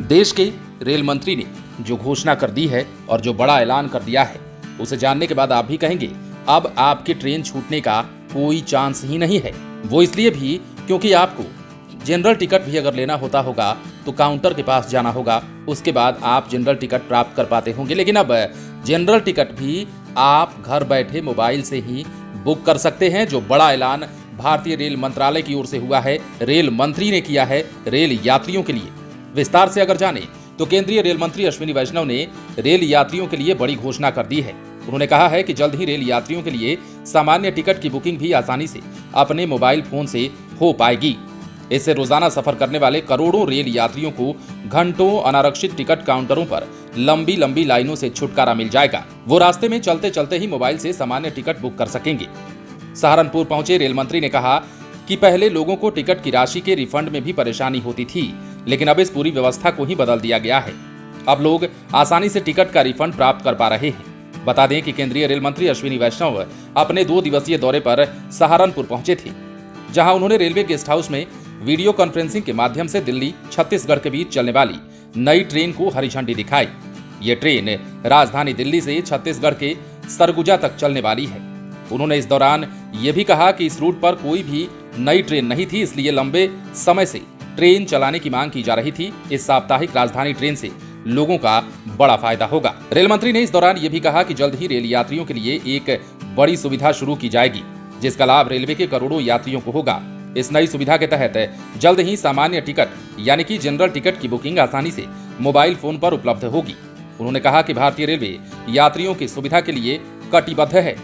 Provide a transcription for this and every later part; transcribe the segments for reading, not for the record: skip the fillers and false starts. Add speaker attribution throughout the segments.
Speaker 1: देश के रेल मंत्री ने जो घोषणा कर दी है और जो बड़ा ऐलान कर दिया है, उसे जानने के बाद आप भी कहेंगे अब आपकी ट्रेन छूटने का कोई चांस ही नहीं है। वो इसलिए भी क्योंकि आपको जनरल टिकट भी अगर लेना होगा तो काउंटर के पास जाना होगा, उसके बाद आप जनरल टिकट प्राप्त कर पाते होंगे। लेकिन अब जनरल टिकट भी आप घर बैठे मोबाइल से ही बुक कर सकते हैं। जो बड़ा ऐलान भारतीय रेल मंत्रालय की ओर से हुआ है, रेल मंत्री ने किया है रेल यात्रियों के लिए। विस्तार से अगर जाने तो केंद्रीय रेल मंत्री अश्विनी वैष्णव ने रेल यात्रियों के लिए बड़ी घोषणा कर दी है। उन्होंने कहा है कि जल्द ही रेल यात्रियों के लिए सामान्य टिकट की बुकिंग भी आसानी से अपने मोबाइल फोन से हो पाएगी। इससे रोजाना सफर करने वाले करोड़ों रेल यात्रियों को घंटों अनारक्षित टिकट काउंटरों पर लंबी लंबी लाइनों से छुटकारा मिल जाएगा। वो रास्ते में चलते चलते ही मोबाइल से सामान्य टिकट बुक कर सकेंगे। सहारनपुर पहुंचे रेल मंत्री ने कहा कि पहले लोगों को टिकट की राशि के रिफंड में भी परेशानी होती थी, लेकिन अब इस पूरी व्यवस्था को ही बदल दिया गया है। अब लोग आसानी से टिकट का रिफंड प्राप्त कर पा रहे हैं। बता दें कि केंद्रीय रेल मंत्री अश्विनी वैष्णव अपने 2 दिवसीय दौरे पर सहारनपुर पहुंचे थे, जहां उन्होंने रेलवे गेस्ट हाउस में वीडियो कॉन्फ्रेंसिंग के माध्यम से दिल्ली छत्तीसगढ़ के बीच चलने वाली नई ट्रेन को हरी झंडी दिखाई। ये ट्रेन राजधानी दिल्ली से छत्तीसगढ़ के सरगुजा तक चलने वाली है। उन्होंने इस दौरान ये भी कहा कि इस रूट पर कोई भी नई ट्रेन नहीं थी, इसलिए लंबे समय से ट्रेन चलाने की मांग की जा रही थी। इस साप्ताहिक राजधानी ट्रेन से लोगों का बड़ा फायदा होगा। रेल मंत्री ने इस दौरान ये भी कहा कि जल्द ही रेल यात्रियों के लिए एक बड़ी सुविधा शुरू की जाएगी, जिसका लाभ रेलवे के करोड़ों यात्रियों को होगा। इस नई सुविधा के तहत जल्द ही सामान्य टिकट यानी कि जनरल टिकट की बुकिंग आसानी से मोबाइल फोन पर उपलब्ध होगी। उन्होंने कहा कि भारतीय रेलवे यात्रियों की सुविधा के लिए कटिबद्ध है,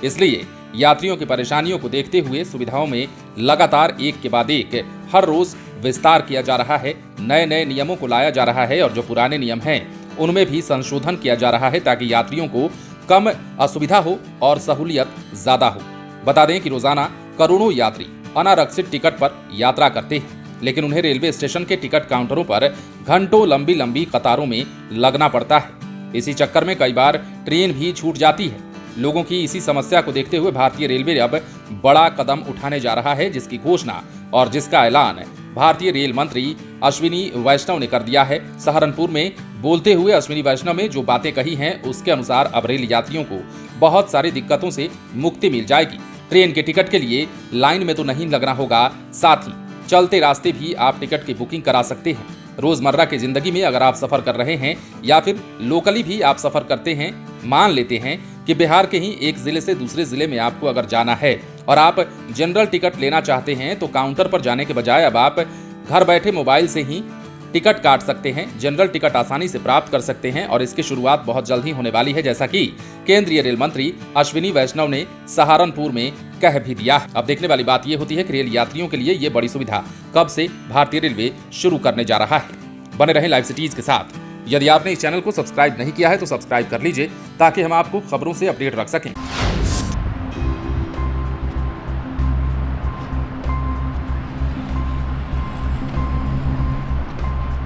Speaker 1: इसलिए यात्रियों की परेशानियों को देखते हुए सुविधाओं में लगातार एक के बाद एक हर रोज विस्तार किया जा रहा है। नए नए नियमों को लाया जा रहा है और जो पुराने नियम हैं उनमें भी संशोधन किया जा रहा है, ताकि यात्रियों को कम असुविधा हो और सहूलियत ज्यादा हो। बता दें कि रोजाना करोड़ों यात्री अनारक्षित टिकट पर यात्रा करते हैं, लेकिन उन्हें रेलवे स्टेशन के टिकट काउंटरों पर घंटों लंबी लंबी कतारों में लगना पड़ता है। इसी चक्कर में कई बार ट्रेन भी छूट जाती है। लोगों की इसी समस्या को देखते हुए भारतीय रेलवे अब बड़ा कदम उठाने जा रहा है, जिसकी घोषणा और जिसका ऐलान भारतीय रेल मंत्री अश्विनी वैष्णव ने कर दिया है। सहारनपुर में बोलते हुए अश्विनी वैष्णव ने जो बातें कही हैं, उसके अनुसार अब रेल यात्रियों को बहुत सारी दिक्कतों से मुक्ति मिल जाएगी। ट्रेन के टिकट के लिए लाइन में तो नहीं लगना होगा, साथ ही चलते रास्ते भी आप टिकट की बुकिंग करा सकते हैं। रोजमर्रा की जिंदगी में अगर आप सफर कर रहे हैं या फिर लोकली भी आप सफर करते हैं, मान लेते हैं कि बिहार के ही एक जिले से दूसरे जिले में आपको अगर जाना है और आप जनरल टिकट लेना चाहते हैं, तो काउंटर पर जाने के बजाय अब आप घर बैठे मोबाइल से ही टिकट काट सकते हैं, जनरल टिकट आसानी से प्राप्त कर सकते हैं और इसकी शुरुआत बहुत जल्द ही होने वाली है, जैसा कि केंद्रीय रेल मंत्री अश्विनी वैष्णव ने सहारनपुर में कह भी दिया। अब देखने वाली बात यह होती है कि रेल यात्रियों के लिए ये बड़ी सुविधा कब से भारतीय रेलवे शुरू करने जा रहा है। बने रहें लाइव सिटीज के साथ। यदि आपने इस चैनल को सब्सक्राइब नहीं किया है तो सब्सक्राइब कर लीजिए, ताकि हम आपको खबरों से अपडेट रख सकें।